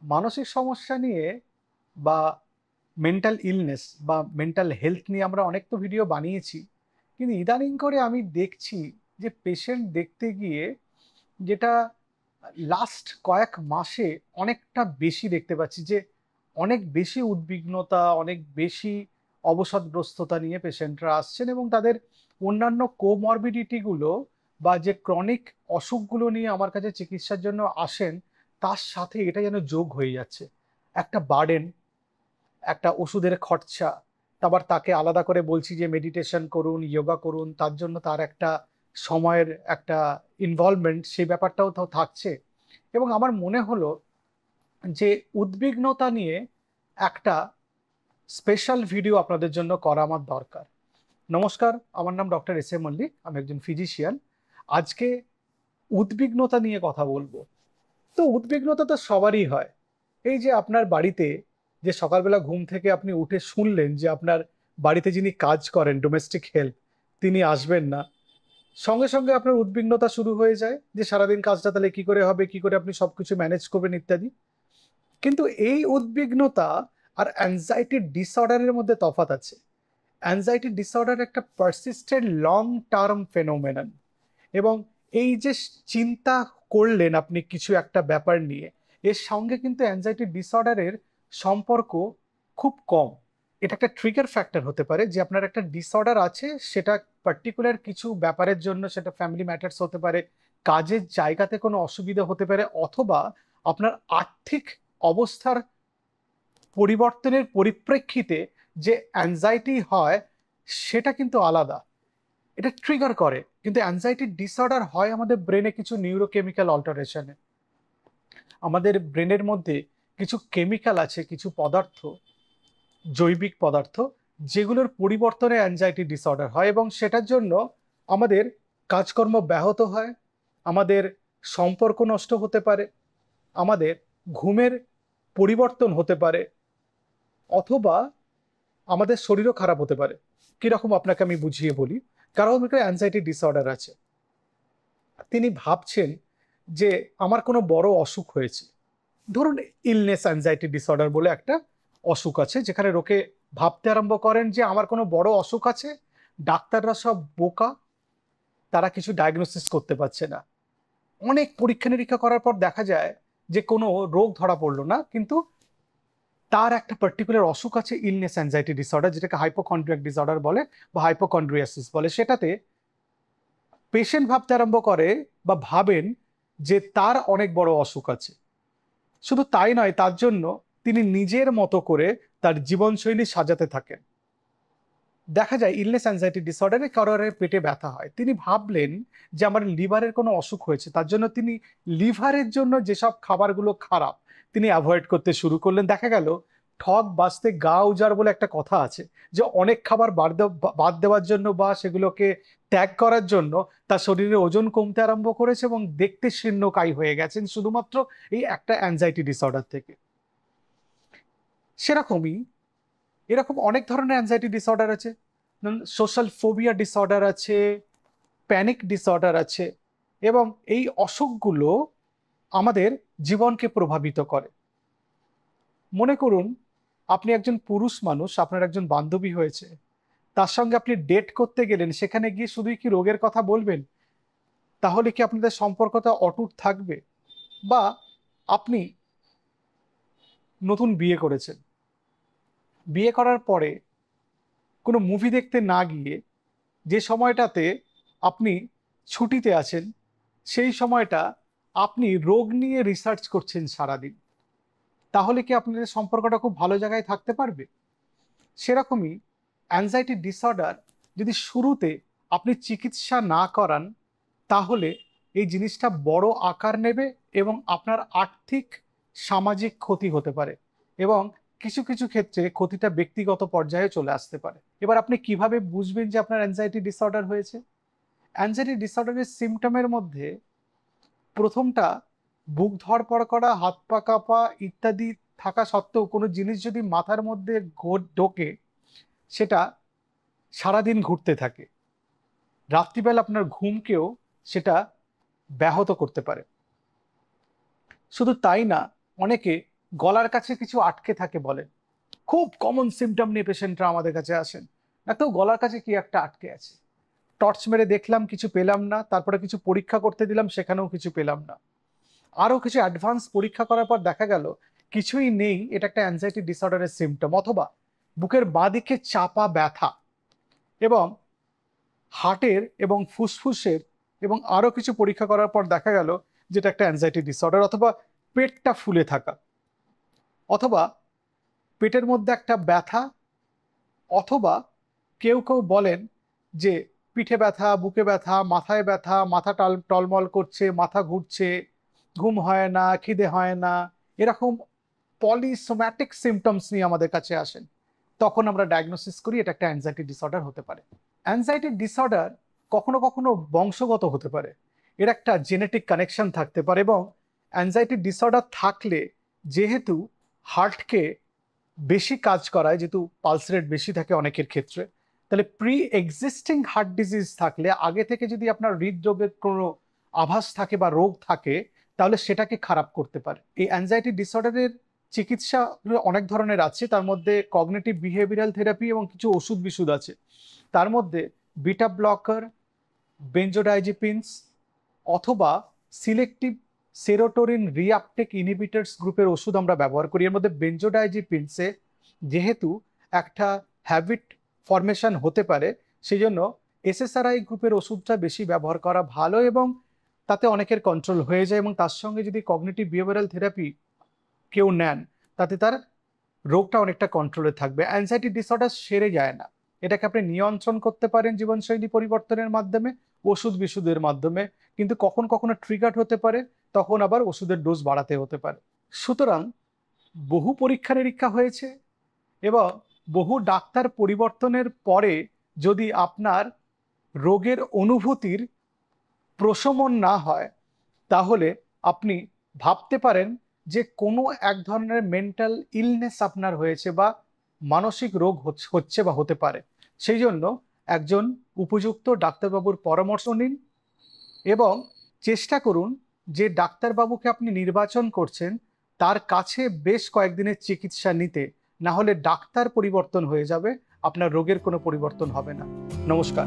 মানসিক সমস্যা নিয়ে বা মেন্টাল ইলনেস বা মেন্টাল হেলথ নিয়ে আমরা অনেক তো ভিডিও বানিয়েছি, কিন্তু ইদানিং করে আমি দেখছি যে পেশেন্ট দেখতে গিয়ে যেটা লাস্ট কয়েক মাসে অনেকটা বেশি দেখতে পাচ্ছি যে অনেক বেশি উদ্বিগ্নতা, অনেক বেশি অবসাদগ্রস্ততা নিয়ে পেশেন্টরা আসছেন এবং তাদের অন্যান্য কোমরবিডিটিগুলো বা যে ক্রনিক অসুখগুলো নিয়ে আমার কাছে চিকিৎসার জন্য আসেন, তার সাথে এটা যেন যোগ হয়ে যাচ্ছে। একটা বার্ডেন, একটা ওষুধের খরচা, তারপর তাকে আলাদা করে বলছি যে মেডিটেশন করুন, যোগা করুন, তার জন্য তার একটা সময়ের একটা ইনভলভমেন্ট, সেই ব্যাপারটাও তো থাকছে। এবং আমার মনে হলো যে উদ্বিগ্নতা নিয়ে একটা স্পেশাল ভিডিও আপনাদের জন্য করা আমার দরকার। নমস্কার, আমার নাম ডক্টর এস এ মল্লিক, আমি একজন ফিজিশিয়ান। আজকে উদ্বিগ্নতা নিয়ে কথা বলবো। তো উদ্বিগ্নতা তো সবারই হয়। এই যে আপনার বাড়িতে যে সকালবেলা ঘুম থেকে আপনি উঠে শুনলেন যে আপনার বাড়িতে যিনি কাজ করেন ডোমেস্টিক হেল্প, তিনি আসবেন না, সঙ্গে সঙ্গে আপনার উদ্বিগ্নতা শুরু হয়ে যায় যে সারাদিন কাজটা তাহলে কি করে হবে, কি করে আপনি সবকিছু ম্যানেজ করবেন ইত্যাদি। কিন্তু এই উদ্বিগ্নতা আর অ্যাংজাইটি ডিসঅর্ডারের মধ্যে তফাৎ আছে। অ্যাংজাইটি ডিসঅর্ডার একটা পারসিস্টেন্ট লং টার্ম ফেনোমেনন, এবং এই যে চিন্তা করলেন আপনি কিছু একটা ব্যাপার নিয়ে, এর সঙ্গে কিন্তু অ্যাংজাইটি ডিসঅর্ডারের সম্পর্ক খুব কম। এটা একটা ট্রিগার ফ্যাক্টর হতে পারে যে আপনার একটা ডিসঅর্ডার আছে, সেটা পার্টিকুলার কিছু ব্যাপারের জন্য, সেটা ফ্যামিলি ম্যাটার্স হতে পারে, কাজের জায়গাতে কোনো অসুবিধা হতে পারে, অথবা আপনার আর্থিক অবস্থার পরিবর্তনের পরিপ্রেক্ষিতে যে অ্যাংজাইটি হয়, সেটা কিন্তু আলাদা। এটা ট্রিগার করে, কিন্তু অ্যাংজাইটি ডিসঅর্ডার হয় আমাদের ব্রেনে কিছু নিউরোকেমিক্যাল অল্টারেশনে। আমাদের ব্রেনের মধ্যে কিছু কেমিক্যাল আছে, কিছু পদার্থ, জৈবিক পদার্থ, যেগুলোর পরিবর্তনে অ্যাংজাইটি ডিসঅর্ডার হয়, এবং সেটার জন্য আমাদের কাজকর্ম ব্যাহত হয়, আমাদের সম্পর্ক নষ্ট হতে পারে, আমাদের ঘুমের পরিবর্তন হতে পারে, অথবা আমাদের শরীরও খারাপ হতে পারে। কিরকম আপনাকে আমি বুঝিয়ে বলি। কারণ অ্যাংজাইটি ডিসঅর্ডার আছে, তিনি ভাবছেন যে আমার কোনো বড় অসুখ হয়েছে। ধরুন ইলনেস অ্যাংজাইটি ডিসঅর্ডার বলে একটা অসুখ আছে, যেখানে লোকে ভাবতে আরম্ভ করেন যে আমার কোনো বড় অসুখ আছে, ডাক্তাররা সব বোকা, তারা কিছু ডায়াগনোসিস করতে পারছে না। অনেক পরীক্ষা নিরীক্ষা করার পর দেখা যায় যে কোনো রোগ ধরা পড়লো না, কিন্তু তার একটা পার্টিকুলার অসুখ আছে, ইলনেস অ্যাংজাইটি ডিসঅর্ডার, যেটাকে হাইপোকন্ড্রিয়াক ডিসঅর্ডার বলে বা হাইপোকন্ড্রিয়াসিস বলে। সেটাতে পেশেন্ট ভাবতে আরম্ভ করে বা ভাবেন যে তার অনেক বড় অসুখ আছে। শুধু তাই নয়, তার জন্য তিনি নিজের মতো করে তার জীবনশৈলী সাজাতে থাকেন। দেখা যায় ইলনেস অ্যাংজাইটি ডিসঅর্ডারে কারোর পেটে ব্যথা হয়, তিনি ভাবলেন যে আমার লিভারের কোনো অসুখ হয়েছে, তার জন্য তিনি লিভারের জন্য যেসব খাবারগুলো খারাপ, তিনি অ্যাভয়েড করতে শুরু করলেন। দেখা গেল ঠক বাঁচতে গা উজাড় বলে একটা কথা আছে, যে অনেক খাবার বাদ দেওয়ার জন্য বা সেগুলোকে ত্যাগ করার জন্য তার শরীরের ওজন কমতে আরম্ভ করেছে এবং দেখতে শীর্ণকায় হয়ে গেছেন শুধুমাত্র এই একটা অ্যাংজাইটি ডিসঅর্ডার থেকে। সেরকমই এরকম অনেক ধরনের অ্যাংজাইটি ডিসঅর্ডার আছে। সোশ্যাল ফোবিয়া ডিসঅর্ডার আছে, প্যানিক ডিসঅর্ডার আছে, এবং এই অসুখগুলো আমাদের জীবনকে প্রভাবিত করে। মনে করুন আপনি একজন পুরুষ মানুষ, আপনার একজন বান্ধবী হয়েছে, তার সঙ্গে আপনি ডেট করতে গেলেন, সেখানে গিয়ে শুধুই কি রোগের কথা বলবেন? তাহলে কি আপনাদের সম্পর্কটা অটুট থাকবে? বা আপনি নতুন বিয়ে করেছেন, বিয়ে করার পরে কোনো মুভি দেখতে না গিয়ে যে সময়টাতে আপনি ছুটিতে আছেন, সেই সময়টা আপনি রোগ নিয়ে রিসার্চ করছেন সারাদিন, তাহলে কি আপনাদের সম্পর্কটা খুব ভালো জায়গায় থাকতে পারবে? সেরকমই অ্যাংজাইটি ডিসঅর্ডার যদি শুরুতে আপনি চিকিৎসা না করান, তাহলে এই জিনিসটা বড় আকার নেবে এবং আপনার আর্থিক সামাজিক ক্ষতি হতে পারে, এবং কিছু কিছু ক্ষেত্রে ক্ষতিটা ব্যক্তিগত পর্যায়ে চলে আসতে পারে। এবার আপনি কিভাবে বুঝবেন যে আপনার অ্যাংজাইটি ডিসঅর্ডার হয়েছে? অ্যাংজাইটি ডিসঅর্ডারের সিমটমের মধ্যে প্রথমটা বুক ধড়ফড় করা, হাত পা কাঁপা ইত্যাদি থাকা সত্ত্বেও কোনো জিনিস যদি মাথার মধ্যে ঢোকে, সেটা সারাদিন ঘুরতে থাকে। রাত্রিবেলা আপনার ঘুমকেও সেটা ব্যাহত করতে পারে। শুধু তাই না, অনেকে গলার কাছে কিছু আটকে থাকে বলেন, খুব কমন সিমটম নিয়ে পেশেন্টরা আমাদের কাছে আসেন, তো গলার কাছে কি একটা আটকে আছে, টর্চ মেরে দেখলাম কিছু পেলাম না, তারপরে কিছু পরীক্ষা করতে দিলাম সেখানেও কিছু পেলাম না, আরো কিছু অ্যাডভান্স পরীক্ষা করার পর দেখা গেল কিছুই নেই, এটা একটা অ্যাংজাইটি ডিসঅর্ডারের সিমটম। অথবা বুকের বাঁদিকে চাপা ব্যথা এবং হার্টের এবং ফুসফুসের এবং আরো কিছু পরীক্ষা করার পর দেখা গেল যেটা একটা অ্যাংজাইটি ডিসঅর্ডার। অথবা পেটটা ফুলে থাকা, অথবা পেটের মধ্যে একটা ব্যথা, অথবা কেউ কেউ বলেন যে পিঠে ব্যথা, বুকে ব্যথা, মাথায় ব্যথা, মাথা টলমল করছে, মাথা ঘুরছে, ঘুম হয় না, খিদে হয় না, এরকম পলিসোম্যাটিক সিমটমস নিয়ে আমাদের কাছে আসেন। তখন আমরা ডায়াগনোসিস করি এটা একটা অ্যাংজাইটি ডিসঅর্ডার হতে পারে। অ্যাংজাইটি ডিসঅর্ডার কখনো কখনো বংশগত হতে পারে, এর একটা জেনেটিক কানেকশন থাকতে পারে, এবং অ্যাংজাইটি ডিসঅর্ডার থাকলে যেহেতু হার্টকে বেশি কাজ করায়, যেহেতু পালস রেট বেশি থাকে অনেকের ক্ষেত্রে, তাহলে প্রি এক্সিস্টিং হার্ট ডিজিজ থাকলে, আগে থেকে যদি আপনার হৃদরোগের কোনো আভাস থাকে বা রোগ থাকে, তাহলে সেটাকে খারাপ করতে পারে। এই অ্যাংজাইটি ডিসঅর্ডারের চিকিৎসা অনেক ধরনের আছে, তার মধ্যে কগনিটিভ বিহেভিয়ারাল থেরাপি এবং কিছু ওষুধ বিশুধ আছে। তার মধ্যে বিটা ব্লকার, বেনজোডাইজিপিনস, অথবা সিলেক্টিভ সেরোটোনিন রিআপটেক ইনহিবিটরস গ্রুপের ওষুধ আমরা ব্যবহার করি। এর মধ্যে বেনজোডাইজিপিনসে যেহেতু একটা হ্যাবিট ফরমেশন হতে পারে, সেই জন্য এসএসআরআই গ্রুপের ওষুধটা বেশি ব্যবহার করা ভালো, এবং তাতে অনেকের কন্ট্রোল হয়ে যায়। এবং তার সঙ্গে যদি কগনিটিভ বিহেভিয়ারাল থেরাপি কেউ নেন, তাতে তার রোগটা অনেকটা কন্ট্রোলে থাকবে। অ্যাংজাইটি ডিসঅর্ডার সেরে যায় না, এটাকে আপনি নিয়ন্ত্রণ করতে পারেন জীবনশৈলী পরিবর্তনের মাধ্যমে, ওষুধ বিশুধের মাধ্যমে, কিন্তু কখন কখনো ট্রিগার হতে পারে, তখন আবার ওষুধের ডোজ বাড়াতে হতে পারে। সুতরাং বহু পরীক্ষা নিরীক্ষা হয়েছে এবং বহু ডাক্তার পরিবর্তনের পরে যদি আপনার রোগের অনুভূতির প্রশমন না হয়, তাহলে আপনি ভাবতে পারেন যে কোনো এক ধরনের মেন্টাল ইলনেস আপনার হয়েছে বা মানসিক রোগ হচ্ছে বা হতে পারে। সেই জন্য একজন উপযুক্ত ডাক্তারবাবুর পরামর্শ নিন এবং চেষ্টা করুন যে ডাক্তারবাবুকে আপনি নির্বাচন করছেন তার কাছে বেশ কয়েকদিনের চিকিৎসা নিতে, না হলে ডাক্তার পরিবর্তন হয়ে যাবে, আপনার রোগের কোনো পরিবর্তন হবে না। নমস্কার।